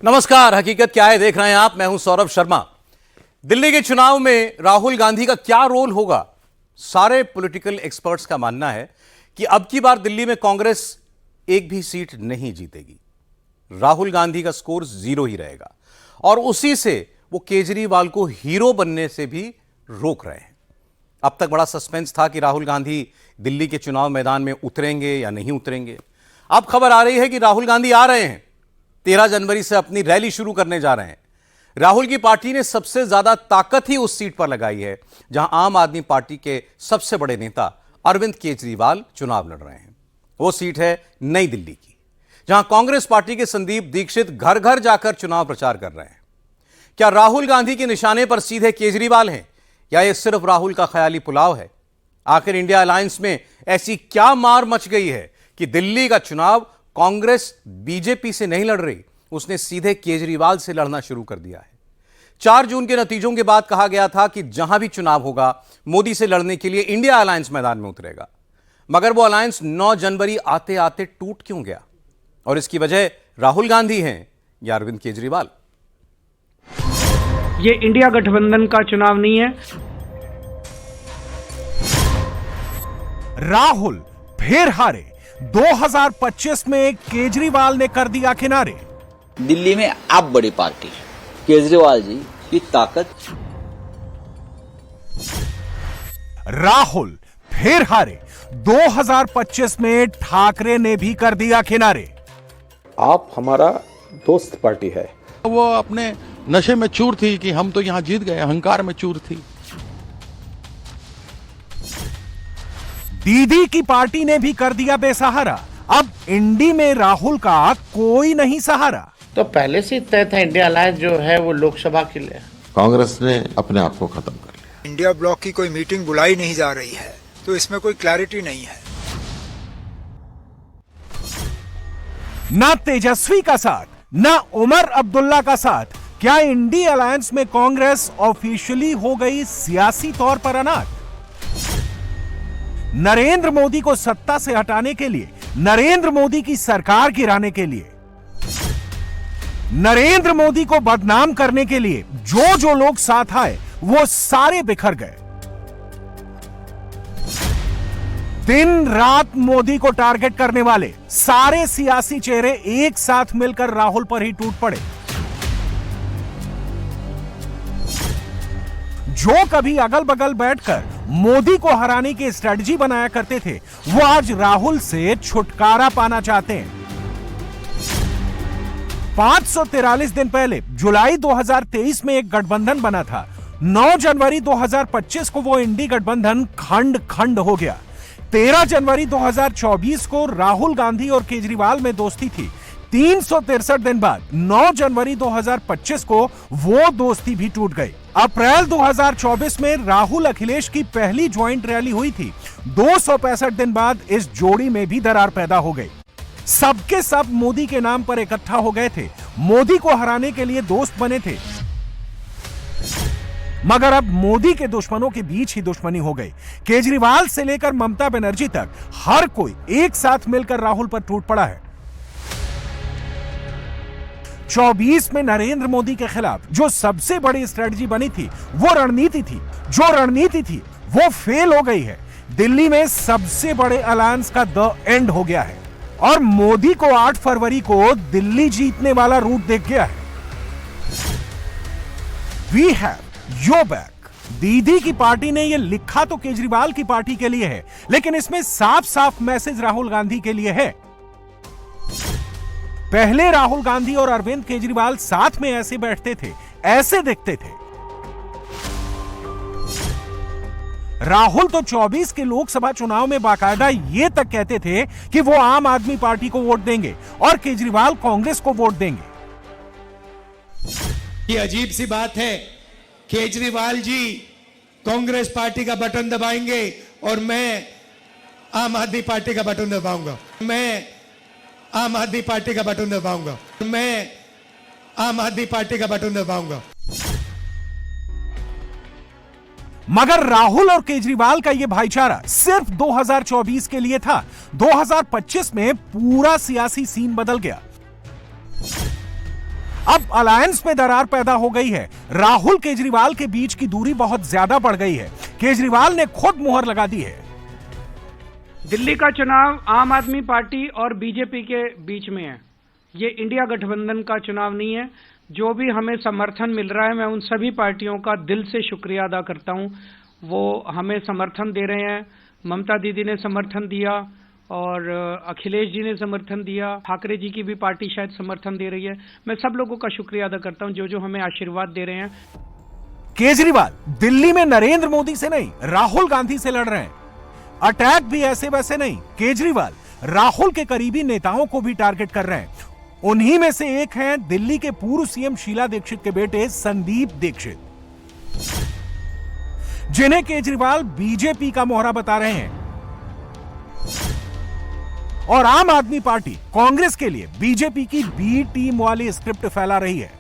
नमस्कार, हकीकत क्या है देख रहे हैं आप। मैं हूं सौरभ शर्मा। दिल्ली के चुनाव में राहुल गांधी का क्या रोल होगा? सारे पॉलिटिकल एक्सपर्ट्स का मानना है कि अब की बार दिल्ली में कांग्रेस एक भी सीट नहीं जीतेगी। राहुल गांधी का स्कोर 0 ही रहेगा और उसी से वो केजरीवाल को हीरो बनने से भी रोक रहे हैं। अब तक बड़ा सस्पेंस था कि राहुल गांधी दिल्ली के चुनाव मैदान में उतरेंगे या नहीं उतरेंगे। अब खबर आ रही है कि राहुल गांधी आ रहे हैं। 13 जनवरी से अपनी रैली शुरू करने जा रहे हैं। राहुल की पार्टी ने सबसे ज्यादा ताकत ही उस सीट पर लगाई है जहां आम आदमी पार्टी के सबसे बड़े नेता अरविंद केजरीवाल चुनाव लड़ रहे हैं। वो सीट है नई दिल्ली की, जहां कांग्रेस पार्टी के संदीप दीक्षित घर घर जाकर चुनाव प्रचार कर रहे हैं। क्या राहुल गांधी के निशाने पर सीधे केजरीवाल हैं या यह सिर्फ राहुल का ख्याली पुलाव है? आखिर इंडिया अलायंस में ऐसी क्या मार मच गई है कि दिल्ली का चुनाव कांग्रेस बीजेपी से नहीं लड़ रही, उसने सीधे केजरीवाल से लड़ना शुरू कर दिया है। 4 जून के नतीजों के बाद कहा गया था कि जहां भी चुनाव होगा मोदी से लड़ने के लिए इंडिया अलायंस मैदान में उतरेगा, मगर वो अलायंस 9 जनवरी आते आते टूट क्यों गया? और इसकी वजह राहुल गांधी हैं या अरविंद केजरीवाल? ये इंडिया गठबंधन का चुनाव नहीं है। राहुल फिर हारे। 2025 में केजरीवाल ने कर दिया किनारे। दिल्ली में आप बड़ी पार्टी है, केजरीवाल जी की ताकत। राहुल फिर हारे। 2025 में ठाकरे ने भी कर दिया किनारे। आप हमारा दोस्त पार्टी है। वो अपने नशे में चूर थी कि हम तो यहां जीत गए, अहंकार में चूर थी। दीदी की पार्टी ने भी कर दिया बेसहारा। अब इंडी में राहुल का कोई नहीं सहारा। तो पहले से तय था इंडिया अलायंस जो है वो लोकसभा के लिए। कांग्रेस ने अपने आप को खत्म कर लिया। इंडिया ब्लॉक की कोई मीटिंग बुलाई नहीं जा रही है, तो इसमें कोई क्लैरिटी नहीं है। ना तेजस्वी का साथ, ना उमर अब्दुल्ला का साथ। क्या इंडी अलायंस में कांग्रेस ऑफिशियली हो गई सियासी तौर पर अनाथ? नरेंद्र मोदी को सत्ता से हटाने के लिए, नरेंद्र मोदी की सरकार गिराने के लिए, नरेंद्र मोदी को बदनाम करने के लिए जो जो लोग साथ आए वो सारे बिखर गए। दिन रात मोदी को टारगेट करने वाले सारे सियासी चेहरे एक साथ मिलकर राहुल पर ही टूट पड़े। जो कभी अगल बगल बैठकर मोदी को हराने की स्ट्रेटजी बनाया करते थे, वो आज राहुल से छुटकारा पाना चाहते हैं। 543 दिन पहले जुलाई 2023 में एक गठबंधन बना था। 9 जनवरी 2025 को वो इंडी गठबंधन खंड खंड हो गया। 13 जनवरी 2024 को राहुल गांधी और केजरीवाल में दोस्ती थी। 363 दिन बाद 9 जनवरी 2025 को वो दोस्ती भी टूट गई। अप्रैल 2024 में राहुल अखिलेश की पहली ज्वाइंट रैली हुई थी। 265 दिन बाद इस जोड़ी में भी दरार पैदा हो गई। सबके सब मोदी के नाम पर इकट्ठा हो गए थे, मोदी को हराने के लिए दोस्त बने थे। मगर अब मोदी के दुश्मनों के बीच ही दुश्मनी हो गई। केजरीवाल से लेकर ममता बनर्जी तक हर कोई एक साथ मिलकर राहुल पर टूट पड़ा है। 24 में नरेंद्र मोदी के खिलाफ जो सबसे बड़ी स्ट्रेटजी बनी थी, वो रणनीति थी, जो रणनीति थी वो फेल हो गई है। दिल्ली में सबसे बड़े अलायंस का द एंड हो गया है और मोदी को 8 फरवरी को दिल्ली जीतने वाला रूट दिख गया है। We have your back. दीदी की पार्टी ने यह लिखा तो केजरीवाल की पार्टी के लिए है, लेकिन इसमें साफ साफ मैसेज राहुल गांधी के लिए है। पहले राहुल गांधी और अरविंद केजरीवाल साथ में ऐसे बैठते थे, ऐसे दिखते थे। राहुल तो 24 के लोकसभा चुनाव में बाकायदा ये तक कहते थे कि वो आम आदमी पार्टी को वोट देंगे और केजरीवाल कांग्रेस को वोट देंगे। ये अजीब सी बात है, केजरीवाल जी कांग्रेस पार्टी का बटन दबाएंगे और मैं आम आदमी पार्टी का बटन दबाऊंगा। मैं आम आदमी पार्टी का बटन दबाऊंगा। मैं आम आदमी पार्टी का बटन दबाऊंगा। मगर राहुल और केजरीवाल का यह भाईचारा सिर्फ 2024 के लिए था। 2025 में पूरा सियासी सीन बदल गया। अब अलायंस में दरार पैदा हो गई है। राहुल केजरीवाल के बीच की दूरी बहुत ज्यादा बढ़ गई है। केजरीवाल ने खुद मुहर लगा दी है। दिल्ली का चुनाव आम आदमी पार्टी और बीजेपी के बीच में है। ये इंडिया गठबंधन का चुनाव नहीं है। जो भी हमें समर्थन मिल रहा है, मैं उन सभी पार्टियों का दिल से शुक्रिया अदा करता हूं। वो हमें समर्थन दे रहे हैं। ममता दीदी ने समर्थन दिया और अखिलेश जी ने समर्थन दिया। ठाकरे जी की भी पार्टी शायद समर्थन दे रही है। मैं सब लोगों का शुक्रिया अदा करता हूं जो जो हमें आशीर्वाद दे रहे हैं। केजरीवाल दिल्ली में नरेंद्र मोदी से नहीं, राहुल गांधी से लड़ रहे हैं। अटैक भी ऐसे वैसे नहीं, केजरीवाल राहुल के करीबी नेताओं को भी टारगेट कर रहे हैं। उन्हीं में से एक हैं दिल्ली के पूर्व सीएम शीला दीक्षित के बेटे संदीप दीक्षित, जिन्हें केजरीवाल बीजेपी का मोहरा बता रहे हैं। और आम आदमी पार्टी कांग्रेस के लिए बीजेपी की बी टीम वाली स्क्रिप्ट फैला रही है।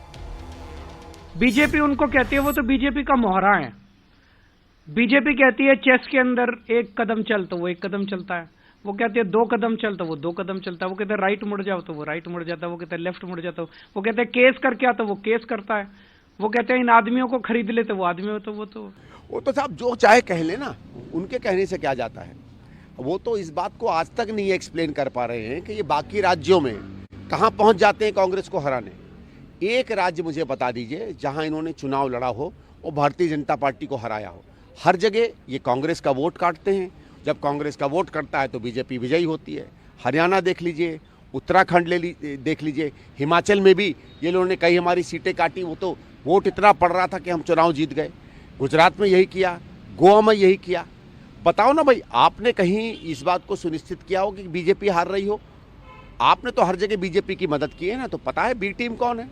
बीजेपी उनको कहती है, वो तो बीजेपी का मोहरा है। बीजेपी कहती है चेस के अंदर एक कदम चल तो वो एक कदम चलता है। वो कहते हैं 2 कदम चल तो वो 2 कदम चलता है। वो कहते हैं राइट मुड़ जाओ तो वो राइट मुड़ जाता है। वो कहते हैं लेफ्ट मुड़ जाता है। वो कहते हैं केस करके आ तो वो केस करता है। वो कहते हैं इन आदमियों को खरीद ले तो वो आदमी तो वो तो साहब जो चाहे कह लेना, उनके कहने से क्या जाता है। वो तो इस बात को आज तक नहीं एक्सप्लेन कर पा रहे हैं कि ये बाकी राज्यों में कहां पहुंच जाते हैं कांग्रेस को हराने। एक राज्य मुझे बता दीजिए जहां इन्होंने चुनाव लड़ा हो और भारतीय जनता पार्टी को हराया हो। हर जगह ये कांग्रेस का वोट काटते हैं। जब कांग्रेस का वोट कटता है तो बीजेपी विजयी होती है। हरियाणा देख लीजिए, उत्तराखंड देख लीजिए, हिमाचल में भी ये लोगों ने कई हमारी सीटें काटी। वो तो वोट इतना पड़ रहा था कि हम चुनाव जीत गए। गुजरात में यही किया, गोवा में यही किया। बताओ ना भाई, आपने कहीं इस बात को सुनिश्चित किया हो कि बीजेपी हार रही हो? आपने तो हर जगह बीजेपी की मदद की है ना, तो पता है बी टीम कौन है।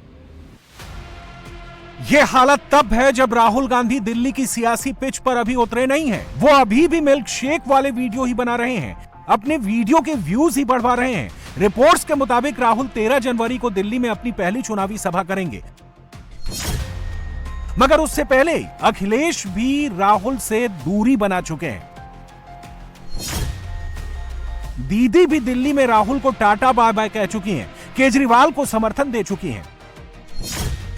यह हालत तब है जब राहुल गांधी दिल्ली की सियासी पिच पर अभी उतरे नहीं हैं। वो अभी भी मिल्क शेक वाले वीडियो ही बना रहे हैं, अपने वीडियो के व्यूज ही बढ़वा रहे हैं। रिपोर्ट्स के मुताबिक राहुल 13 जनवरी को दिल्ली में अपनी पहली चुनावी सभा करेंगे। मगर उससे पहले अखिलेश भी राहुल से दूरी बना चुके हैं। दीदी भी दिल्ली में राहुल को टाटा बाय बाय कह चुकी हैं, केजरीवाल को समर्थन दे चुकी हैं।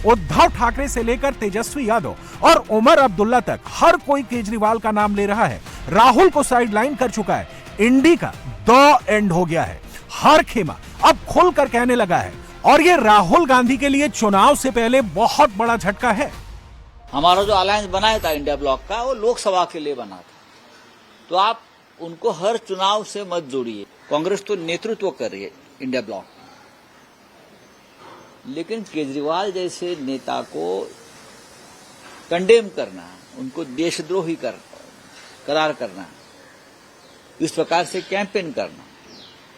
उद्धव ठाकरे से लेकर तेजस्वी यादव और उमर अब्दुल्ला तक हर कोई केजरीवाल का नाम ले रहा है। राहुल को साइडलाइन कर चुका है। इंडी का द एंड हो गया है। हर खेमा अब खुलकर कहने लगा है और यह राहुल गांधी के लिए चुनाव से पहले बहुत बड़ा झटका है। हमारा जो अलायंस बनाया था इंडिया ब्लॉक का, वो लोकसभा के लिए बना था। तो आप उनको हर चुनाव से मत जोड़िए। कांग्रेस तो नेतृत्व कर रही है इंडिया ब्लॉक, लेकिन केजरीवाल जैसे नेता को कंडेम करना, उनको देशद्रोही करार करना, इस प्रकार से कैंपेन करना,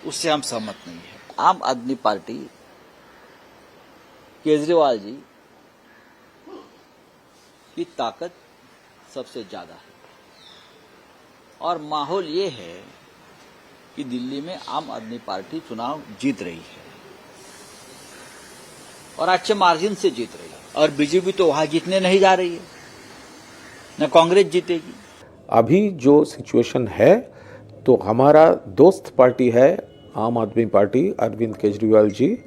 उससे हम सहमत नहीं है। आम आदमी पार्टी, केजरीवाल जी की ताकत सबसे ज्यादा है और माहौल ये है कि दिल्ली में आम आदमी पार्टी चुनाव जीत रही है और अच्छे मार्जिन से जीत रही है। और बीजेपी तो वहां जीतने नहीं जा रही है, न कांग्रेस जीतेगी। अभी जो सिचुएशन है तो हमारा दोस्त पार्टी है आम आदमी पार्टी, अरविंद केजरीवाल जी,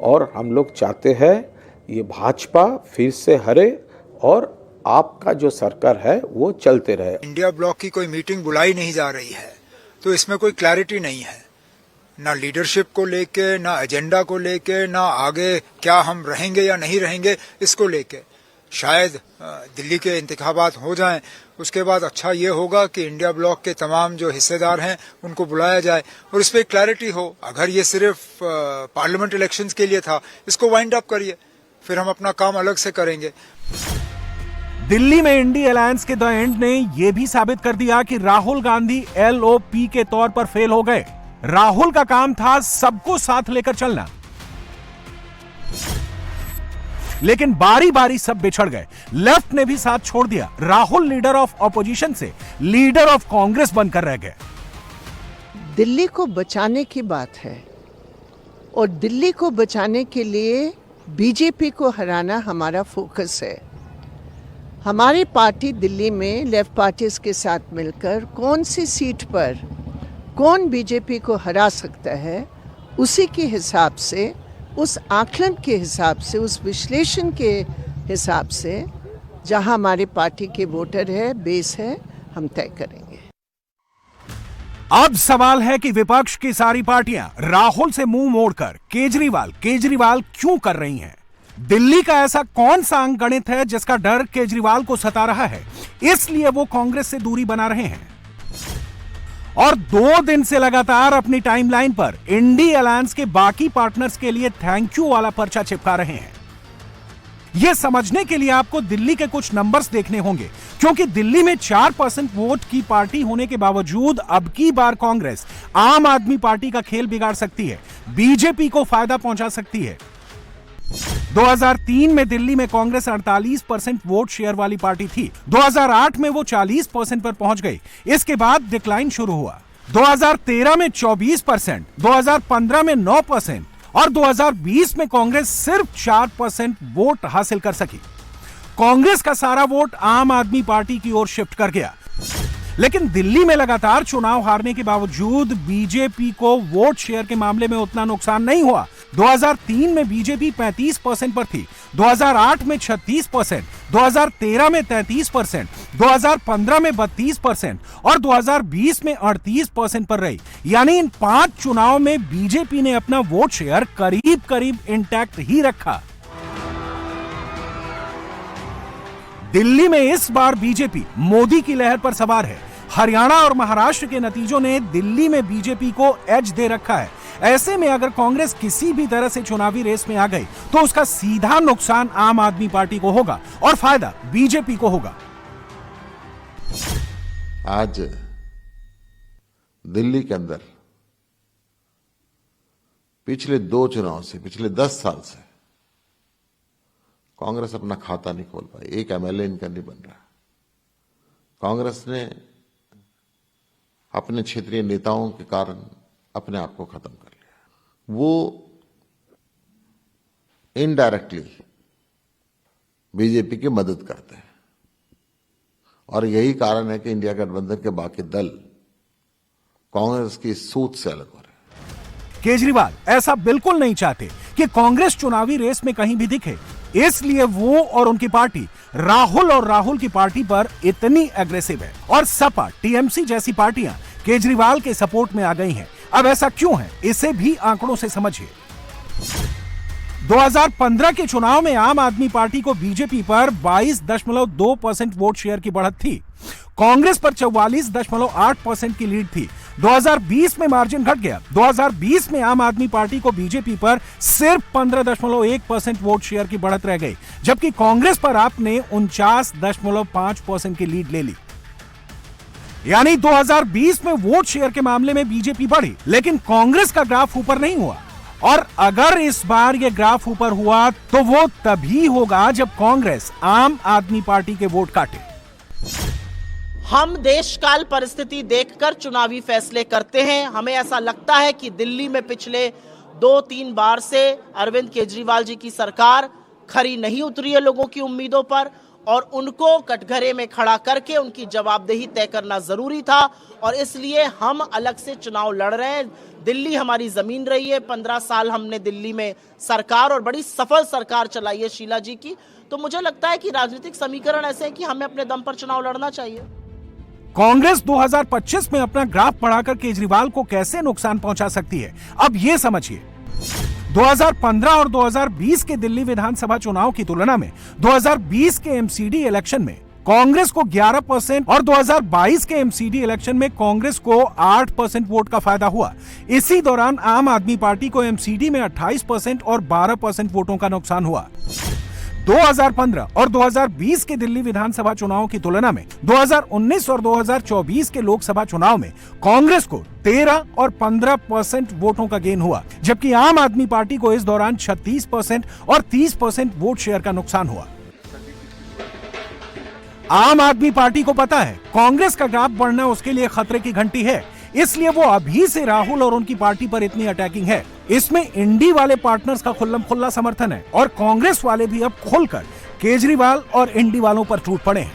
और हम लोग चाहते हैं ये भाजपा फिर से हरे और आपका जो सरकार है वो चलते रहे। इंडिया ब्लॉक की कोई मीटिंग बुलाई नहीं जा रही है, तो इसमें कोई क्लैरिटी नहीं है, ना लीडरशिप को लेके, ना एजेंडा को लेके, ना आगे क्या हम रहेंगे या नहीं रहेंगे इसको लेके। शायद दिल्ली के इंतखाबात हो जाएं, उसके बाद अच्छा ये होगा कि इंडिया ब्लॉक के तमाम जो हिस्सेदार हैं उनको बुलाया जाए और इस पर क्लैरिटी हो। अगर ये सिर्फ पार्लियामेंट इलेक्शंस के लिए था, इसको वाइंड अप करिए, फिर हम अपना काम अलग से करेंगे। दिल्ली में इंडी अलायंस के द एंड ने यह भी साबित कर दिया कि राहुल गांधी LOP के तौर पर फेल हो गए। राहुल का काम था सबको साथ लेकर चलना, लेकिन बारी बारी सब बिछड़ गए। लेफ्ट ने भी साथ छोड़ दिया। राहुल लीडर ऑफ ऑपोजिशन से लीडर ऑफ कांग्रेस बनकर रह गए। दिल्ली को बचाने की बात है और दिल्ली को बचाने के लिए बीजेपी को हराना हमारा फोकस है। हमारी पार्टी दिल्ली में लेफ्ट पार्टीज के साथ मिलकर कौन सी सीट पर कौन बीजेपी को हरा सकता है, उसी के हिसाब से उस आकलन के हिसाब से, उस विश्लेषण के हिसाब से जहां हमारे पार्टी के वोटर है, बेस है, हम तय करेंगे। अब सवाल है कि विपक्ष की सारी पार्टियां राहुल से मुंह मोड़कर केजरीवाल क्यों कर रही हैं? दिल्ली का ऐसा कौन सा अंकगणित है जिसका डर केजरीवाल को सता रहा है, इसलिए वो कांग्रेस से दूरी बना रहे हैं? और 2 दिन से लगातार अपनी टाइमलाइन पर इंडी अलायंस के बाकी पार्टनर्स के लिए थैंक यू वाला पर्चा चिपका रहे हैं। यह समझने के लिए आपको दिल्ली के कुछ नंबर्स देखने होंगे, क्योंकि दिल्ली में 4% वोट की पार्टी होने के बावजूद अब की बार कांग्रेस आम आदमी पार्टी का खेल बिगाड़ सकती है, बीजेपी को फायदा पहुंचा सकती है। 2003 में दिल्ली में कांग्रेस 48% वोट शेयर वाली पार्टी थी। 2008 में वो 40% पर पहुंच गई। इसके बाद डिक्लाइन शुरू हुआ। 2013 में 24%, 2015 में 9% और 2020 में कांग्रेस सिर्फ 4% वोट हासिल कर सकी। कांग्रेस का सारा वोट आम आदमी पार्टी की ओर शिफ्ट कर गया। लेकिन दिल्ली में लगातार चुनाव हारने के बावजूद बीजेपी को वोट शेयर के मामले में उतना नुकसान नहीं हुआ। 2003 में बीजेपी 35% पर थी, 2008 में 36%, 2013 में 33%, 2015 में 32% और 2020 में 38% पर रही। यानी इन 5 चुनाव में बीजेपी ने अपना वोट शेयर करीब करीब इंटैक्ट ही रखा। दिल्ली में इस बार बीजेपी मोदी की लहर पर सवार है। हरियाणा और महाराष्ट्र के नतीजों ने दिल्ली में बीजेपी को एज दे रखा है। ऐसे में अगर कांग्रेस किसी भी तरह से चुनावी रेस में आ गई तो उसका सीधा नुकसान आम आदमी पार्टी को होगा और फायदा बीजेपी को होगा। आज दिल्ली के अंदर पिछले 2 चुनाव से, पिछले 10 साल से कांग्रेस अपना खाता नहीं खोल पाई। एक एमएलए इनका नहीं बन रहा। कांग्रेस ने अपने क्षेत्रीय नेताओं के कारण अपने आप को खत्म कर लिया। वो इनडायरेक्टली बीजेपी की मदद करते हैं और यही कारण है कि इंडिया गठबंधन के बाकी दल कांग्रेस की सूत से अलग हो रहे हैं। केजरीवाल ऐसा बिल्कुल नहीं चाहते कि कांग्रेस चुनावी रेस में कहीं भी दिखे, इसलिए वो और उनकी पार्टी राहुल की पार्टी पर इतनी एग्रेसिव है और सपा, टीएमसी जैसी पार्टियां केजरीवाल के सपोर्ट में आ गई हैं। अब ऐसा क्यों है, इसे भी आंकड़ों से समझिए। 2015 के चुनाव में आम आदमी पार्टी को बीजेपी पर 22.2% वोट शेयर की बढ़त थी। कांग्रेस पर 44.8% की लीड थी। 2020 में मार्जिन घट गया। 2020 में आम आदमी पार्टी को बीजेपी पर सिर्फ 15.1% वोट शेयर की बढ़त रह गई, जबकि कांग्रेस पर आपने 49.5% की लीड ले ली। यानी 2020 में वोट शेयर के मामले में बीजेपी बढ़ी, लेकिन कांग्रेस का ग्राफ ऊपर नहीं हुआ। और अगर इस बार यह ग्राफ ऊपर हुआ तो वो तभी होगा जब कांग्रेस आम आदमी पार्टी के वोट काटे। हम देश काल परिस्थिति देखकर चुनावी फैसले करते हैं। हमें ऐसा लगता है कि दिल्ली में पिछले 2-3 बार से अरविंद केजरीवाल जी की सरकार खरी नहीं उतरी है लोगों की उम्मीदों पर, और उनको कटघरे में खड़ा करके उनकी जवाबदेही तय करना जरूरी था, और इसलिए हम अलग से चुनाव लड़ रहे हैं। दिल्ली हमारी जमीन रही है। 15 साल हमने दिल्ली में सरकार, और बड़ी सफल सरकार चलाई है शीला जी की। तो मुझे लगता है कि राजनीतिक समीकरण ऐसे हैं कि हमें अपने दम पर चुनाव लड़ना चाहिए। कांग्रेस 2025 में अपना ग्राफ बढ़ाकर केजरीवाल को कैसे नुकसान पहुंचा सकती है, अब यह समझिए। 2015 और 2020 के दिल्ली विधानसभा चुनाव की तुलना में 2020 के एमसीडी इलेक्शन में कांग्रेस को 11% और 2022 के एमसीडी इलेक्शन में कांग्रेस को 8% वोट का फायदा हुआ। इसी दौरान आम आदमी पार्टी को एमसीडी में 28% और 12% वोटों का नुकसान हुआ। 2015 और 2020 के दिल्ली विधानसभा चुनाव की तुलना में 2019 और 2024 के लोकसभा चुनाव में कांग्रेस को 13 और 15% वोटों का गेन हुआ, जबकि आम आदमी पार्टी को इस दौरान 36% और 30% वोट शेयर का नुकसान हुआ। आम आदमी पार्टी को पता है कांग्रेस का ग्राफ बढ़ना उसके लिए खतरे की घंटी है, इसलिए वो अभी से राहुल और उनकी पार्टी पर इतनी अटैकिंग है। इसमें इंडी वाले पार्टनर्स का खुल्लम खुल्ला समर्थन है और कांग्रेस वाले भी अब खुलकर केजरीवाल और इंडी वालों पर टूट पड़े हैं।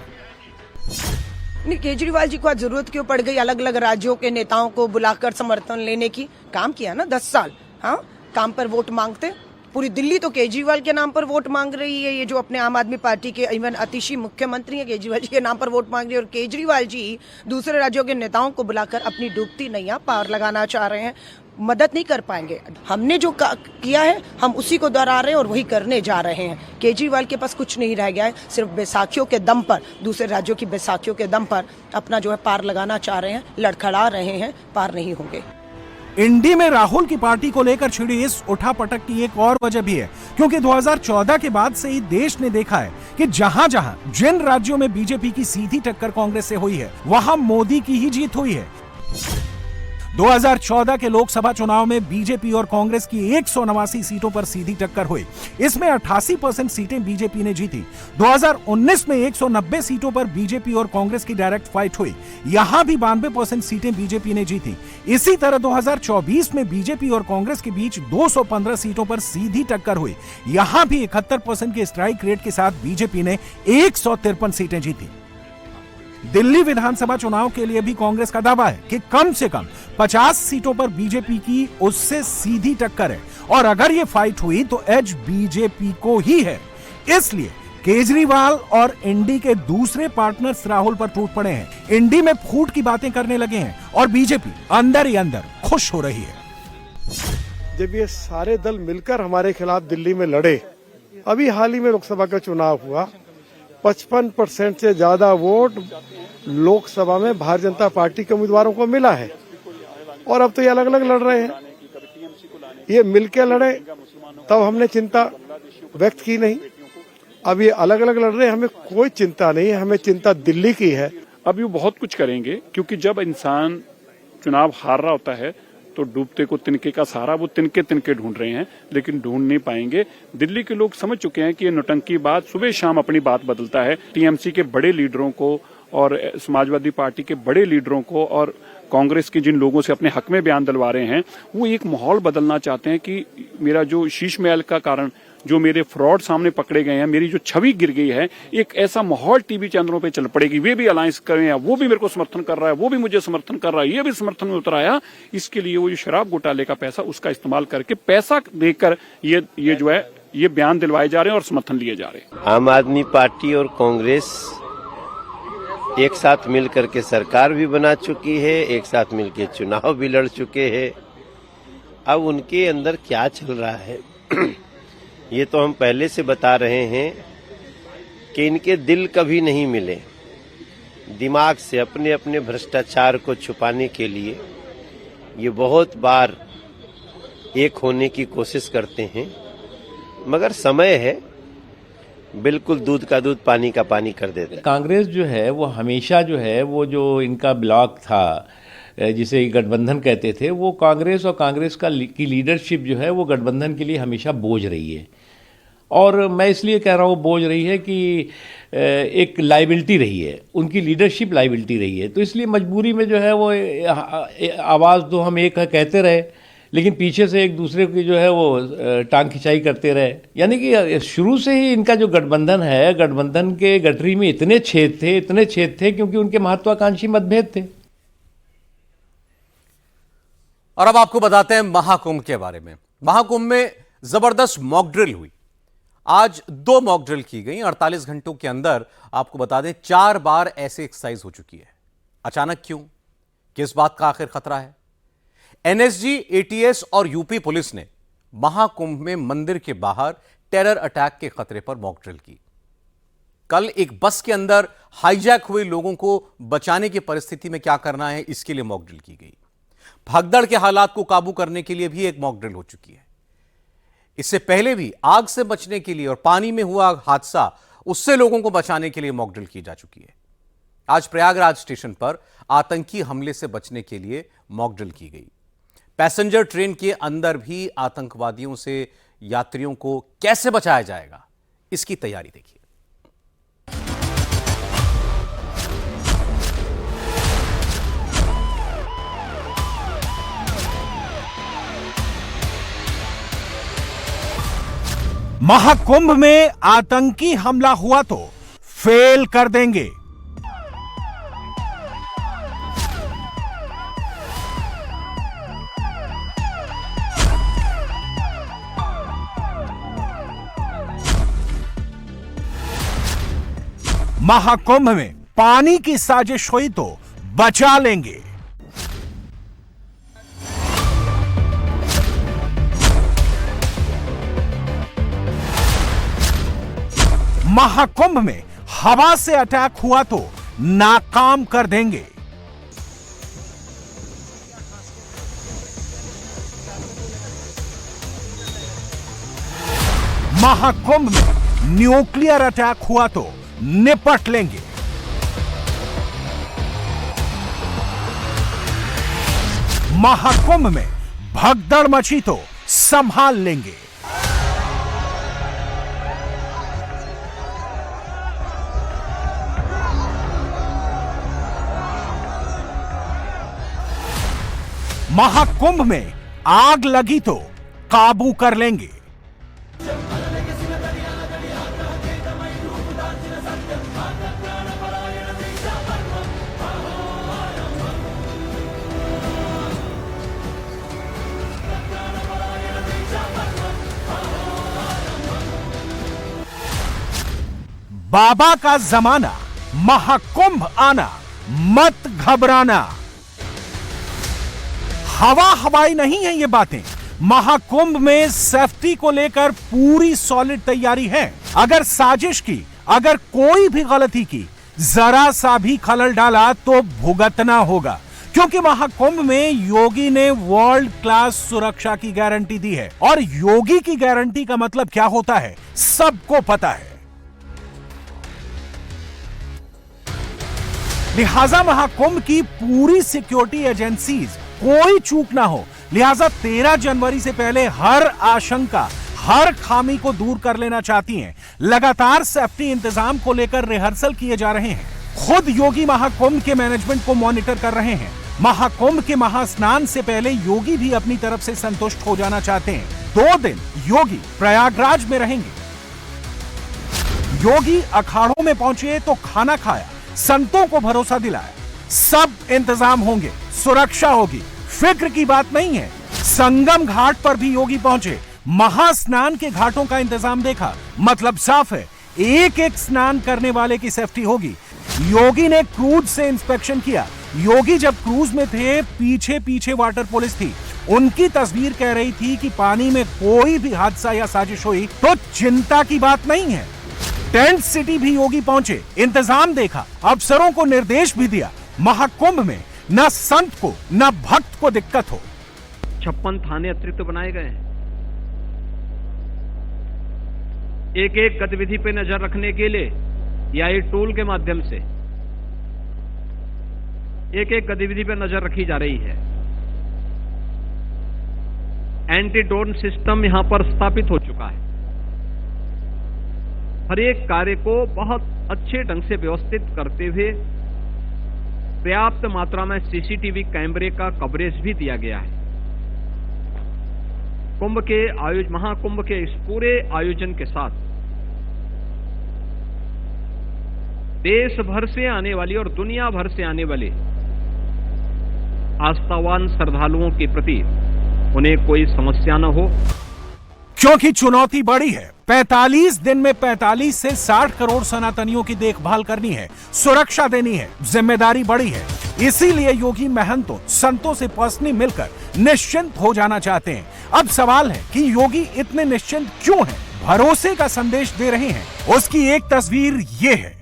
नहीं, केजरीवाल जी को आज जरूरत क्यों पड़ गई अलग अलग राज्यों के नेताओं को बुलाकर समर्थन लेने की? काम किया ना 10 साल। हाँ, काम पर वोट मांगते, पूरी दिल्ली तो केजरीवाल के नाम पर वोट मांग रही है। ये जो अपने आम आदमी पार्टी के इवन अतिशी मुख्यमंत्री हैं, केजरीवाल जी के नाम पर वोट मांग रही है। और केजरीवाल जी दूसरे राज्यों के नेताओं को बुलाकर अपनी डूबती नैया पार लगाना चाह रहे हैं। मदद नहीं कर पाएंगे। हमने जो किया है हम उसी को दोहरा रहे हैं और वही करने जा रहे हैं। केजरीवाल के पास कुछ नहीं रह गया है, सिर्फ बैसाखियों के दम पर, दूसरे राज्यों की बैसाखियों के दम पर अपना जो है पार लगाना चाह रहे हैं, लड़खड़ा रहे हैं, पार नहीं होंगे। इंडी में राहुल की पार्टी को लेकर छिड़ी इस उठापटक की एक और वजह भी है, क्योंकि 2014 के बाद से ही देश ने देखा है कि जहां जहां जिन राज्यों में बीजेपी की सीधी टक्कर कांग्रेस से हुई है, वहां मोदी की ही जीत हुई है। 2014 के लोकसभा चुनाव में बीजेपी और कांग्रेस की 189 सीटों पर सीधी टक्कर हुई। इसमें 88% सीटें बीजेपी ने जीती। 2019 में 190 सीटों पर बीजेपी और कांग्रेस की डायरेक्ट फाइट हुई। यहां भी 92% सीटें बीजेपी ने जीती। इसी तरह 2024 में बीजेपी और कांग्रेस के बीच 215 सीटों पर सीधी टक्कर हुई। यहां भी 71% के स्ट्राइक रेट के साथ बीजेपी ने 153 सीटें जीती। दिल्ली विधानसभा चुनाव के लिए भी कांग्रेस का दावा है कि कम से कम 50 सीटों पर बीजेपी की उससे सीधी टक्कर है और अगर ये फाइट हुई तो एज बीजेपी को ही है। इसलिए केजरीवाल और इंडी के दूसरे पार्टनर्स राहुल पर टूट पड़े हैं। इंडी में फूट की बातें करने लगे हैं और बीजेपी अंदर ही अंदर खुश हो रही है। जब ये सारे दल मिलकर हमारे खिलाफ दिल्ली में लड़े, अभी हाल ही में लोकसभा का चुनाव हुआ, 55% से ज्यादा वोट लोकसभा में भारतीय जनता पार्टी के उम्मीदवारों को मिला है। और अब तो ये अलग अलग लड़ रहे हैं। ये मिलके लड़े तब हमने चिंता व्यक्त की नहीं, अब ये अलग अलग लड़ रहे हैं, हमें कोई चिंता नहीं है। हमें चिंता दिल्ली की है। अब ये बहुत कुछ करेंगे, क्योंकि जब इंसान चुनाव हार रहा होता है तो डूबते को तिनके का सहारा, वो तिनके तिनके ढूंढ रहे हैं लेकिन ढूंढ नहीं पाएंगे। दिल्ली के लोग समझ चुके हैं कि ये नौटंकी बात सुबह शाम अपनी बात बदलता है। टीएमसी के बड़े लीडरों को और समाजवादी पार्टी के बड़े लीडरों को और कांग्रेस के जिन लोगों से अपने हक में बयान दिलवा रहे हैं, वो एक माहौल बदलना चाहते हैं कि मेरा जो शीश महल का कारण, जो मेरे फ्रॉड सामने पकड़े गए हैं, मेरी जो छवि गिर गई है, एक ऐसा माहौल टीवी चैनलों पे चल पड़ेगी। वे भी अलायंस करें, वो भी मेरे को समर्थन कर रहा है, वो भी मुझे समर्थन कर रहा है, ये भी समर्थन में उतर आया। इसके लिए वो जो शराब घोटाले का पैसा, उसका इस्तेमाल करके पैसा देकर ये जो है ये बयान दिलवाए जा रहे हैं और समर्थन लिए जा रहे हैं। आम आदमी पार्टी और कांग्रेस एक साथ मिलकर के सरकार भी बना चुकी है, एक साथ मिलकर चुनाव भी लड़ चुके हैं। अब उनके अंदर क्या चल रहा है ये तो हम पहले से बता रहे हैं कि इनके दिल कभी नहीं मिले। दिमाग से अपने अपने भ्रष्टाचार को छुपाने के लिए ये बहुत बार एक होने की कोशिश करते हैं, मगर समय है, बिल्कुल दूध का दूध पानी का पानी कर देते हैं। कांग्रेस जो है वो हमेशा जो है वो जो इनका ब्लॉक था, जिसे गठबंधन कहते थे, वो कांग्रेस और कांग्रेस की लीडरशिप जो है वो गठबंधन के लिए हमेशा बोझ रही है। और मैं इसलिए कह रहा हूँ बोझ रही है कि एक लाइबिलिटी रही है, उनकी लीडरशिप लाइबिलिटी रही है। तो इसलिए मजबूरी में जो है वो आवाज़ तो हम एक कहते रहे, लेकिन पीछे से एक दूसरे की जो है वो टांग खिंचाई करते रहे। यानी कि शुरू से ही इनका जो गठबंधन है, गठबंधन के गठरी में इतने छेद थे क्योंकि उनके महत्वाकांक्षी मतभेद थे। और अब आपको बताते हैं महाकुंभ के बारे में। महाकुंभ में जबरदस्त मॉक ड्रिल हुई। आज 2 मॉक ड्रिल की गई। 48 घंटों के अंदर आपको बता दें 4 बार ऐसे एक्सरसाइज हो चुकी है। अचानक क्यों? किस बात का आखिर खतरा है? एनएसजी, एटीएस और यूपी पुलिस ने महाकुंभ में मंदिर के बाहर टेरर अटैक के खतरे पर मॉक ड्रिल की। कल एक बस के अंदर हाईजैक हुए लोगों को बचाने की परिस्थिति में क्या करना है, इसके लिए मॉक ड्रिल की गई। भगदड़ के हालात को काबू करने के लिए भी एक मॉक ड्रिल हो चुकी है। इससे पहले भी आग से बचने के लिए और पानी में हुआ हादसा, उससे लोगों को बचाने के लिए मॉक ड्रिल की जा चुकी है। आज प्रयागराज स्टेशन पर आतंकी हमले से बचने के लिए मॉक ड्रिल की गई। पैसेंजर ट्रेन के अंदर भी आतंकवादियों से यात्रियों को कैसे बचाया जाएगा, इसकी तैयारी देखिए। महाकुंभ में आतंकी हमला हुआ तो फेल कर देंगे। महाकुंभ में पानी की साजिश हुई तो बचा लेंगे। महाकुंभ में हवा से अटैक हुआ तो नाकाम कर देंगे। महाकुंभ में न्यूक्लियर अटैक हुआ तो निपट लेंगे। महाकुंभ में भगदड़ मची तो संभाल लेंगे। महाकुंभ में आग लगी तो काबू कर लेंगे। बाबा का जमाना, महाकुंभ आना, मत घबराना। हवाई नहीं है ये बातें। महाकुंभ में सेफ्टी को लेकर पूरी सॉलिड तैयारी है। अगर साजिश की, अगर कोई भी गलती की, जरा सा भी खलल डाला तो भुगतना होगा, क्योंकि महाकुंभ में योगी ने वर्ल्ड क्लास सुरक्षा की गारंटी दी है। और योगी की गारंटी का मतलब क्या होता है सबको पता है। लिहाजा महाकुंभ की पूरी सिक्योरिटी एजेंसीज कोई चूक ना हो, लिहाजा 13 जनवरी से पहले हर आशंका, हर खामी को दूर कर लेना चाहती हैं। लगातार सेफ्टी इंतजाम को लेकर रिहर्सल किए जा रहे हैं। खुद योगी महाकुंभ के मैनेजमेंट को मॉनिटर कर रहे हैं। महाकुंभ के महास्नान से पहले योगी भी अपनी तरफ से संतुष्ट हो जाना चाहते हैं। 2 दिन योगी प्रयागराज में रहेंगे। योगी अखाड़ों में पहुंचे तो खाना खाया, संतों को भरोसा दिलाया, सब इंतजाम होंगे, सुरक्षा होगी, फिक्र की बात नहीं है। संगम घाट पर भी योगी पहुंचे, महास्नान के घाटों का इंतजाम देखा, मतलब साफ है एक एक स्नान करने वाले की सेफ्टी होगी। योगी ने क्रूज से इंस्पेक्शन किया। योगी जब क्रूज में थे, पीछे पीछे वाटर पुलिस थी। उनकी तस्वीर कह रही थी कि पानी में कोई भी हादसा या साजिश हुई तो चिंता की बात नहीं है। टेंट सिटी भी योगी पहुंचे, इंतजाम देखा, अफसरों को निर्देश भी दिया, महाकुंभ में न संत को न भक्त को दिक्कत हो। 56 थाने अतिरिक्त बनाए गए हैं। एक एक गतिविधि पे नजर रखने के लिए या ये टूल के माध्यम से एक एक गतिविधि पे नजर रखी जा रही है। एंटी ड्रोन सिस्टम यहां पर स्थापित हो चुका है। हर एक कार्य को बहुत अच्छे ढंग से व्यवस्थित करते हुए पर्याप्त मात्रा में सीसीटीवी कैमरे का कवरेज भी दिया गया है। महाकुंभ के इस पूरे आयोजन के साथ देश भर से आने वाली और दुनिया भर से आने वाले आस्थावान श्रद्धालुओं के प्रति उन्हें कोई समस्या न हो, क्योंकि चुनौती बड़ी है। 45 दिन में 45 से 60 करोड़ सनातनियों की देखभाल करनी है, सुरक्षा देनी है, जिम्मेदारी बड़ी है। इसीलिए योगी महंतों, संतों से पर्सनली मिलकर निश्चिंत हो जाना चाहते हैं। अब सवाल है कि योगी इतने निश्चिंत क्यों हैं? भरोसे का संदेश दे रहे हैं। उसकी एक तस्वीर ये है।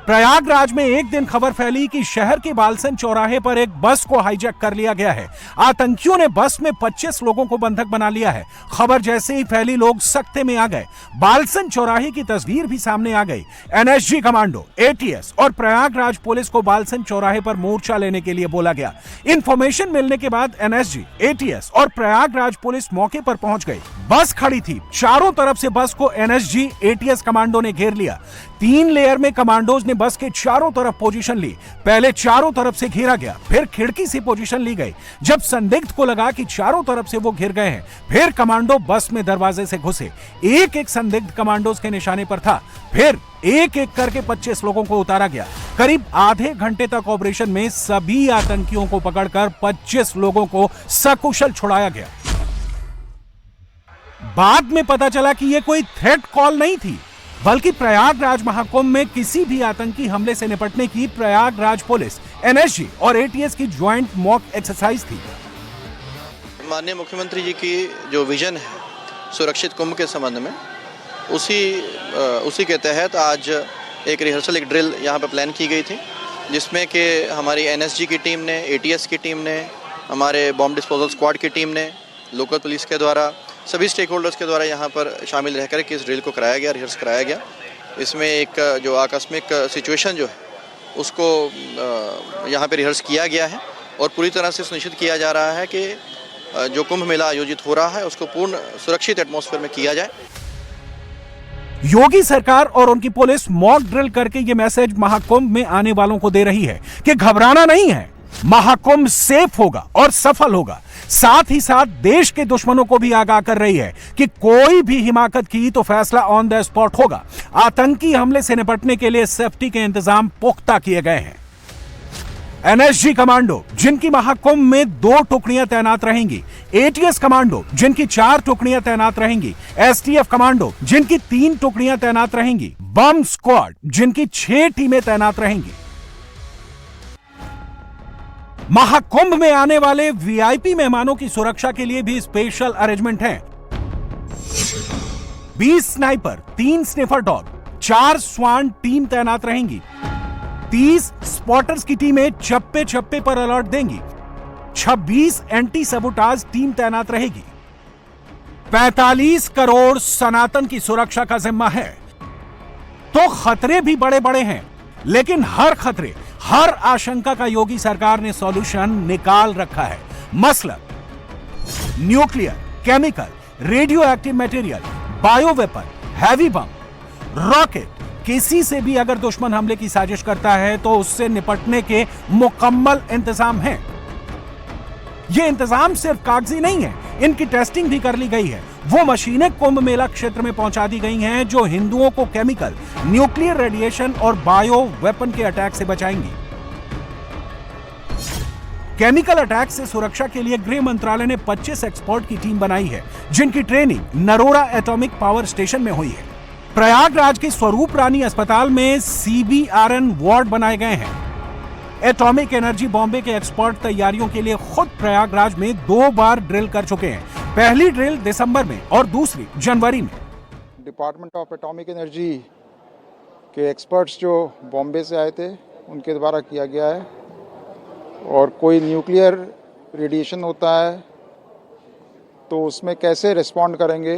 प्रयागराज में एक दिन खबर फैली कि शहर के बालसन चौराहे पर एक बस को हाईजैक कर लिया गया है। आतंकियों ने बस में 25 लोगों को बंधक बना लिया है। खबर जैसे ही फैली, लोग सख्ते में आ गए। बालसन चौराहे की तस्वीर भी सामने आ गई। एनएसजी कमांडो, एटीएस और प्रयागराज पुलिस को बालसन चौराहे पर मोर्चा लेने के लिए बोला गया। इंफॉर्मेशन मिलने के बाद एनएसजी, एटीएस और प्रयागराज पुलिस मौके पर पहुंच गई। बस खड़ी थी, चारों तरफ से बस को एनएसजी, एटीएस कमांडो ने घेर लिया। 3 लेयर में कमांडोज ने बस के चारों तरफ पोजीशन ली। पहले चारों तरफ से घेरा गया, फिर खिड़की से पोजीशन ली गई। जब संदिग्ध को लगा कि चारों तरफ से वो घिर गए हैं, फिर कमांडो बस में दरवाजे से घुसे। एक एक संदिग्ध कमांडोज के निशाने पर था। फिर एक एक करके 25 लोगों को उतारा गया। करीब आधे घंटे तक ऑपरेशन में सभी आतंकियों को पकड़कर 25 लोगों को सकुशल छुड़ाया गया। बाद में पता चला कि यह कोई थ्रेट कॉल नहीं थी, बल्कि प्रयागराज महाकुंभ में किसी भी आतंकी हमले से निपटने की प्रयागराज पुलिस, एनएसजी और एटीएस की ज्वाइंट मॉक एक्सरसाइज थी। माननीय मुख्यमंत्री जी की जो विजन है सुरक्षित कुंभ के संबंध में, उसी के तहत आज एक रिहर्सल, एक ड्रिल यहाँ पर प्लान की गई थी, जिसमें कि हमारी एनएसजी की टीम ने, एटीएस की टीम ने, हमारे बॉम्ब डिस्पोजल स्क्वाड की टीम ने, लोकल पुलिस के द्वारा, सभी स्टेक होल्डर्स के द्वारा यहाँ पर शामिल रहकर के इस ड्रिल को कराया गया, रिहर्स कराया गया। इसमें एक जो आकस्मिक सिचुएशन जो है उसको यहाँ पे रिहर्स किया गया है और पूरी तरह से सुनिश्चित किया जा रहा है कि जो कुंभ मेला आयोजित हो रहा है उसको पूर्ण सुरक्षित एटमॉस्फेयर में किया जाए। योगी सरकार और उनकी पुलिस मॉक ड्रिल करके ये मैसेज महाकुंभ में आने वालों को दे रही है कि घबराना नहीं है, महाकुंभ सेफ होगा और सफल होगा। साथ ही साथ देश के दुश्मनों को भी आगाह कर रही है कि कोई भी हिमाकत की तो फैसला ऑन द स्पॉट होगा। आतंकी हमले से निपटने के लिए सेफ्टी के इंतजाम पुख्ता किए गए हैं। एनएसजी कमांडो, जिनकी महाकुंभ में 2 टुकड़ियां तैनात रहेंगी, एटीएस कमांडो, जिनकी 4 टुकड़ियां तैनात रहेंगी, एसटीएफ कमांडो, जिनकी 3 टुकड़ियां तैनात रहेंगी, बम स्क्वाड, जिनकी 6 टीमें तैनात रहेंगी। महाकुंभ में आने वाले वीआईपी मेहमानों की सुरक्षा के लिए भी स्पेशल अरेंजमेंट है। 20 स्नाइपर, 3 स्निफर डॉग, 4 स्वान टीम तैनात रहेंगी। 30 स्पॉटर्स की टीमें चप्पे चप्पे पर अलर्ट देंगी। 26 एंटी सबोटाज टीम तैनात रहेगी। 45 करोड़ सनातन की सुरक्षा का जिम्मा है। तो खतरे भी बड़े बड़े हैं, लेकिन हर खतरे, हर आशंका का योगी सरकार ने सॉल्यूशन निकाल रखा है। मसलन nuclear, chemical, radioactive material, bioweapon, heavy bomb, rocket, किसी से भी अगर दुश्मन हमले की साजिश करता है तो उससे निपटने के मुकम्मल इंतजाम हैं। ये इंतजाम सिर्फ कागजी नहीं है, इनकी टेस्टिंग भी कर ली गई है। वो मशीनें कुंभ मेला क्षेत्र में पहुंचा दी गई हैं जो हिंदुओं को केमिकल, न्यूक्लियर रेडिएशन और बायो वेपन के अटैक से बचाएंगी। केमिकल अटैक से सुरक्षा के लिए गृह मंत्रालय ने 25 एक्सपर्ट की टीम बनाई है, जिनकी training Narora atomic power station में हुई है। प्रयागराज के स्वरूप रानी अस्पताल में CBRN वार्ड बनाए गए हैं। एटॉमिक एनर्जी बॉम्बे के एक्सपर्ट तैयारियों के लिए खुद प्रयागराज में 2 बार ड्रिल कर चुके हैं। पहली ड्रिल दिसंबर में और दूसरी जनवरी में। डिपार्टमेंट ऑफ एटॉमिक एनर्जी के एक्सपर्ट्स जो बॉम्बे से आए थे उनके द्वारा किया गया है। और कोई न्यूक्लियर रेडिएशन होता है तो उसमें कैसे रिस्पॉन्ड करेंगे,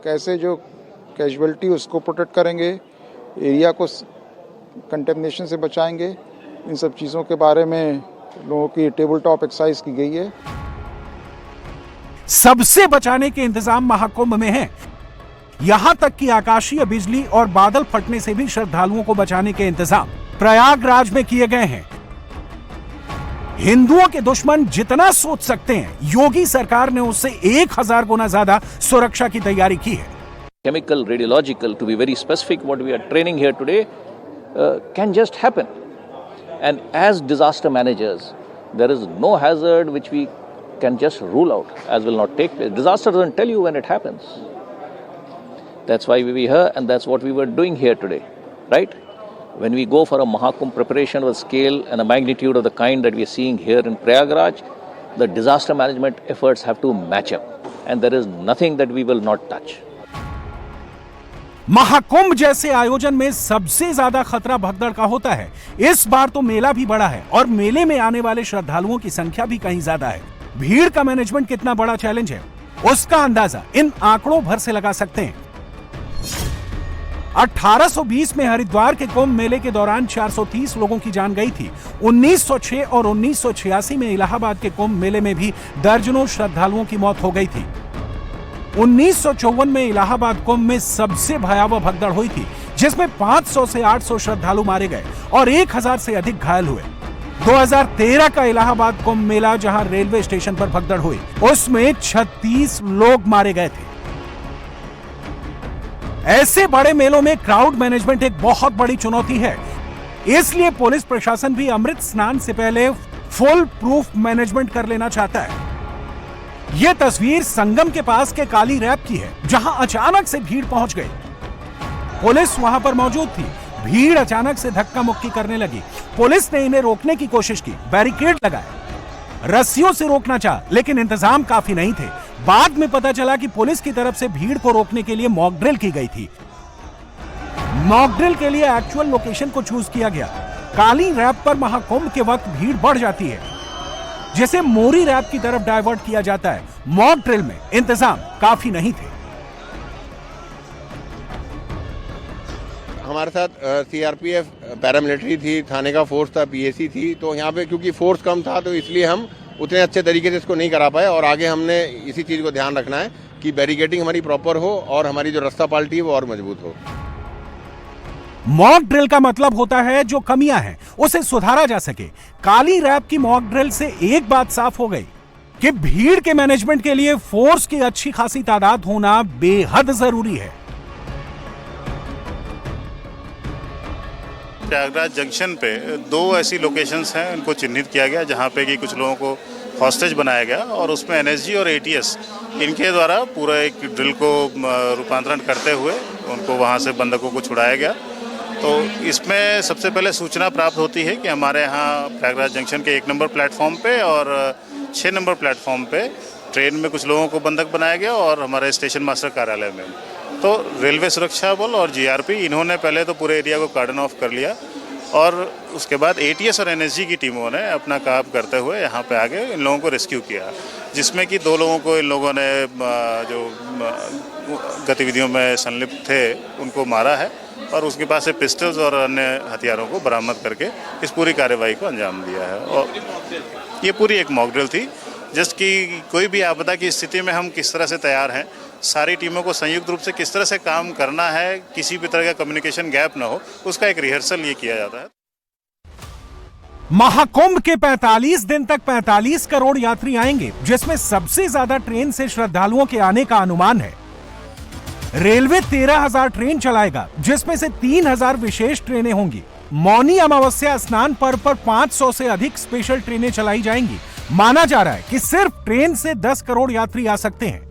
कैसे जो कैजुअलिटी उसको प्रोटेक्ट करेंगे, एरिया को कंटेमिनेशन से बचाएंगे, इन सब चीज़ों के बारे में लोगों की टेबल टॉप एक्सरसाइज की गई है। सबसे बचाने के इंतजाम महाकुंभ में हैं। यहां तक कि आकाशीय बिजली और बादल फटने से भी श्रद्धालुओं को बचाने के इंतजाम प्रयागराज में किए गए हैं। हिंदुओं के दुश्मन जितना सोच सकते हैं, योगी सरकार ने उससे 1000 गुना ज्यादा सुरक्षा की तैयारी की है। Chemical, radiological, to be very specific, what we are training here today can just happen. And as disaster managers, there is no hazard which we can just rule out as will not take place. Disaster doesn't tell you when it happens. That's why we were here and that's what we were doing here today, right? When we go for a Mahakumbh preparation of a scale and a magnitude of the kind that we are seeing here in Prayagraj, the disaster management efforts have to match up and there is nothing that we will not touch. Mahakumbh जैसे आयोजन में सबसे ज्यादा खतरा भगदड़ का होता है। इस बार तो मेला भी बड़ा है और मेले में आने वाले श्रद्धालुओं की संख्या भी कहीं ज्यादा है। भीड़ का मैनेजमेंट कितना बड़ा चैलेंज है, उसका अंदाजा इन आंकड़ों भर से लगा सकते हैं। 1820 में हरिद्वार के कुंभ मेले के दौरान 430 लोगों की जान गई थी। 1906 और 1986 में इलाहाबाद के कुंभ मेले में भी दर्जनों श्रद्धालुओं की मौत हो गई थी। 1954 में इलाहाबाद कुंभ में सबसे भयावह भगदड़ हुई थी, जिसमें 500 से 800 श्रद्धालु मारे गए और 1000 से अधिक घायल हुए। 2013 का इलाहाबाद कुंभ मेला, जहां रेलवे स्टेशन पर भगदड़ हुई, उसमें 36 लोग मारे गए थे। ऐसे बड़े मेलों में क्राउड मैनेजमेंट एक बहुत बड़ी चुनौती है, इसलिए पुलिस प्रशासन भी अमृत स्नान से पहले फुल प्रूफ मैनेजमेंट कर लेना चाहता है। यह तस्वीर संगम के पास के काली रैप की है, जहां अचानक से भीड़ पहुंच गई। पुलिस वहां पर मौजूद थी। भीड़ अचानक से धक्का मुक्की करने लगी। पुलिस ने इन्हें रोकने की कोशिश की, बैरिकेड लगाए, रस्सियों से रोकना चाहा, लेकिन इंतजाम काफी नहीं थे। बाद में पता चला कि पुलिस की तरफ से भीड़ को रोकने के लिए मॉक ड्रिल की गई थी। मॉक ड्रिल के लिए एक्चुअल लोकेशन को चूज किया गया। काली रैप पर महाकुंभ के वक्त भीड़ बढ़ जाती है, जिसे मोरी रैप की तरफ डाइवर्ट किया जाता है। मॉक ड्रिल में इंतजाम काफी नहीं थे। हमारे साथ सीआरपीएफ पैरामिलिट्री थी, थाने का फोर्स था, पीएसी थी। तो यहाँ पे क्योंकि फोर्स कम था तो इसलिए हम उतने अच्छे तरीके से इसको नहीं करा पाए। और आगे हमने इसी चीज को ध्यान रखना है कि बैरिकेडिंग हमारी प्रॉपर हो और हमारी जो रास्ता पार्टी है वो और मजबूत हो। मॉक ड्रिल का मतलब होता है जो कमियां हैं उसे सुधारा जा सके। काली रैप की मॉक ड्रिल से एक बात साफ हो गई कि भीड़ के मैनेजमेंट के लिए फोर्स की अच्छी खासी तादाद होना बेहद जरूरी है। प्रयागराज जंक्शन पे 2 ऐसी लोकेशंस हैं, उनको चिन्हित किया गया जहां पे कि कुछ लोगों को हॉस्टेज बनाया गया और उसमें एनएसजी और एटीएस इनके द्वारा पूरा एक ड्रिल को रूपांतरण करते हुए उनको वहां से बंधकों को छुड़ाया गया। तो इसमें सबसे पहले सूचना प्राप्त होती है कि हमारे यहाँ प्रयागराज जंक्शन के 1 नंबर प्लेटफॉर्म पे और 6 नंबर प्लेटफॉर्म पे ट्रेन में कुछ लोगों को बंधक बनाया गया और हमारे स्टेशन मास्टर कार्यालय में। तो रेलवे सुरक्षा बल और जीआरपी इन्होंने पहले तो पूरे एरिया को कार्डन ऑफ कर लिया और उसके बाद एटीएस और एनएसजी की टीमों ने अपना काम करते हुए यहाँ पे आगे इन लोगों को रेस्क्यू किया, जिसमें कि 2 लोगों को इन लोगों ने जो गतिविधियों में संलिप्त थे उनको मारा है और उसके पास से पिस्टल्स और अन्य हथियारों को बरामद करके इस पूरी कार्रवाई को अंजाम दिया है। और ये पूरी एक मॉक ड्रिल थी जस्ट कि कोई भी आपदा की स्थिति में हम किस तरह से तैयार हैं, सारी टीमों को संयुक्त रूप से किस तरह से काम करना है, किसी भी तरह का कम्युनिकेशन गैप ना हो, उसका एक रिहर्सल ये किया जाता है। महाकुंभ के 45 दिन तक 45 करोड़ यात्री आएंगे, जिसमें सबसे ज्यादा ट्रेन से श्रद्धालुओं के आने का अनुमान है। रेलवे 13,000 ट्रेन चलाएगा, जिसमें से 3,000 विशेष ट्रेनें होंगी। मौनी अमावस्या स्नान पर्व पर 500 से अधिक स्पेशल ट्रेनें चलाई जाएंगी। माना जा रहा है कि सिर्फ ट्रेन से 10 करोड़ यात्री आ सकते हैं।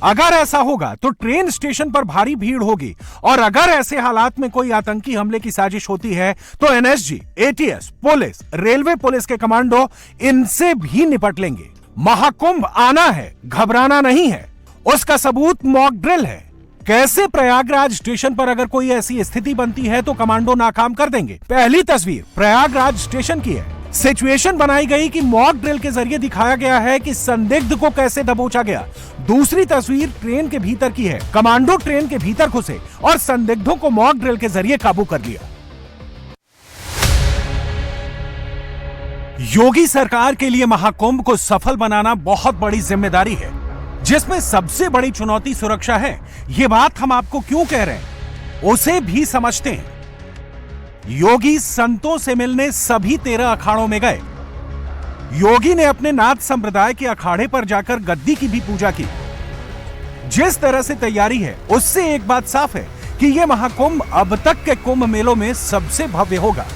अगर ऐसा होगा तो ट्रेन स्टेशन पर भारी भीड़ होगी और अगर ऐसे हालात में कोई आतंकी हमले की साजिश होती है तो NSG, ATS, police, railway police के कमांडो इनसे भी निपट लेंगे। महाकुंभ आना है, घबराना नहीं है। उसका सबूत मॉक ड्रिल है। कैसे प्रयागराज स्टेशन पर अगर कोई ऐसी स्थिति बनती है तो कमांडो नाकाम कर देंगे। पहली तस्वीर प्रयागराज स्टेशन की है। सिचुएशन बनाई गई कि मॉक ड्रिल के जरिए दिखाया गया है कि संदिग्ध को कैसे दबोचा गया। दूसरी तस्वीर ट्रेन के भीतर की है। कमांडो ट्रेन के भीतर घुसे और संदिग्धों को मॉक ड्रिल के जरिए काबू कर लिया। योगी सरकार के लिए महाकुंभ को सफल बनाना बहुत बड़ी जिम्मेदारी है, जिसमें सबसे बड़ी चुनौती सुरक्षा है। यह बात हम आपको क्यों कह रहे हैं उसे भी समझते हैं। योगी संतों से मिलने सभी 13 अखाड़ों में गए। योगी ने अपने नाथ संप्रदाय के अखाड़े पर जाकर गद्दी की भी पूजा की। जिस तरह से तैयारी है उससे एक बात साफ है कि यह महाकुंभ अब तक के कुंभ मेलों में सबसे भव्य होगा।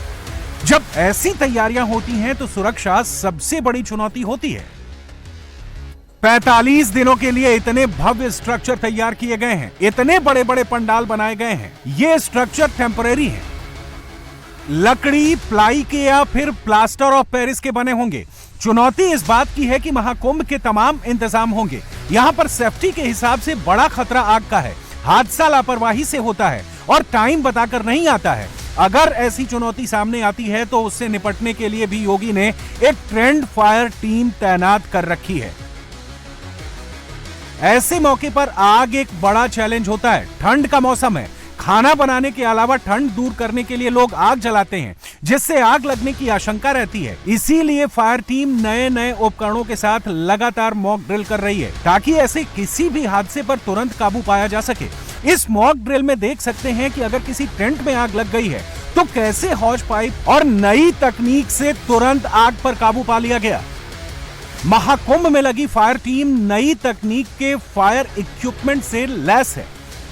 जब ऐसी तैयारियां होती हैं तो सुरक्षा सबसे बड़ी चुनौती होती है। 45 दिनों के लिए इतने भव्य स्ट्रक्चर तैयार किए गए हैं, इतने बड़े बड़े पंडाल बनाए गए हैं। ये स्ट्रक्चर टेम्परेरी है, लकड़ी, प्लाई के या फिर प्लास्टर ऑफ पेरिस के बने होंगे। चुनौती इस बात की है कि महाकुंभ के तमाम इंतजाम होंगे। यहां पर सेफ्टी के हिसाब से बड़ा खतरा आग का है। हादसा लापरवाही से होता है और टाइम बताकर नहीं आता है। अगर ऐसी चुनौती सामने आती है तो उससे निपटने के लिए भी योगी ने एक ट्रेंड फायर टीम तैनात कर रखी है। ऐसे मौके पर आग एक बड़ा चैलेंज होता है। ठंड का मौसम है, खाना बनाने के अलावा ठंड दूर करने के लिए लोग आग जलाते हैं, जिससे आग लगने की आशंका रहती है। इसीलिए फायर टीम नए नए उपकरणों के साथ लगातार मॉक ड्रिल कर रही है, ताकि ऐसे किसी भी हादसे पर तुरंत काबू पाया जा सके। इस मॉक ड्रिल में देख सकते हैं कि अगर किसी टेंट में आग लग गई है तो कैसे हॉज पाइप और नई तकनीक से तुरंत आग पर काबू पा लिया गया। महाकुंभ में लगी फायर टीम नई तकनीक के फायर इक्विपमेंट से लैस है।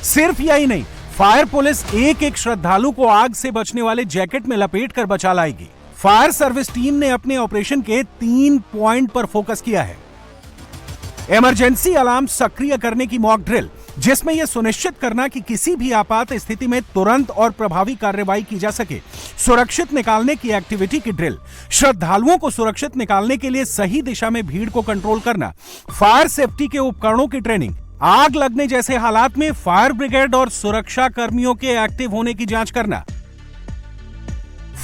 सिर्फ यही नहीं, फायर पुलिस एक एक श्रद्धालु को आग से बचने वाले जैकेट में लपेट कर बचा लाएगी। फायर सर्विस टीम ने अपने ऑपरेशन के 3 पॉइंट पर फोकस किया है। इमरजेंसी अलार्म सक्रिय करने की मॉक ड्रिल, जिसमें यह सुनिश्चित करना कि किसी भी आपात स्थिति में तुरंत और प्रभावी कार्रवाई की जा सके। सुरक्षित निकालने की एक्टिविटी की ड्रिल, श्रद्धालुओं को सुरक्षित निकालने के लिए सही दिशा में भीड़ को कंट्रोल करना, फायर सेफ्टी के उपकरणों की ट्रेनिंग, आग लगने जैसे हालात में फायर ब्रिगेड और सुरक्षा कर्मियों के एक्टिव होने की जांच करना।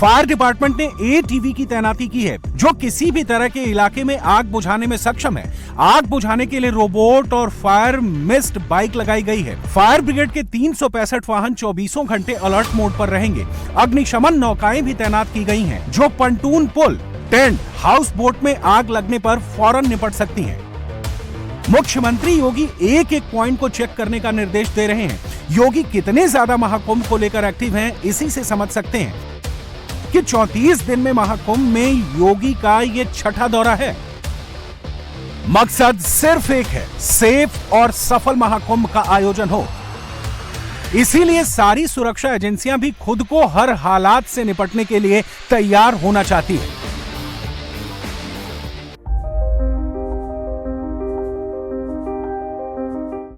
फायर डिपार्टमेंट ने एटीवी की तैनाती की है, जो किसी भी तरह के इलाके में आग बुझाने में सक्षम है। आग बुझाने के लिए रोबोट और फायर मिस्ट बाइक लगाई गई है। फायर ब्रिगेड के 365 वाहन 24 घंटे अलर्ट मोड पर रहेंगे। अग्निशमन नौकाएं भी तैनात की गई हैं, जो पंटून पुल, टेंट, हाउस बोट में आग लगने पर फौरन निपट सकती हैं। मुख्यमंत्री योगी एक एक पॉइंट को चेक करने का निर्देश दे रहे हैं। योगी कितने ज्यादा महाकुंभ को लेकर एक्टिव हैं, इसी से समझ सकते हैं कि 34 दिन में महाकुंभ में योगी का ये छठा दौरा है। मकसद सिर्फ एक है, सेफ और सफल महाकुंभ का आयोजन हो। इसीलिए सारी सुरक्षा एजेंसियां भी खुद को हर हालात से निपटने के लिए तैयार होना चाहती है।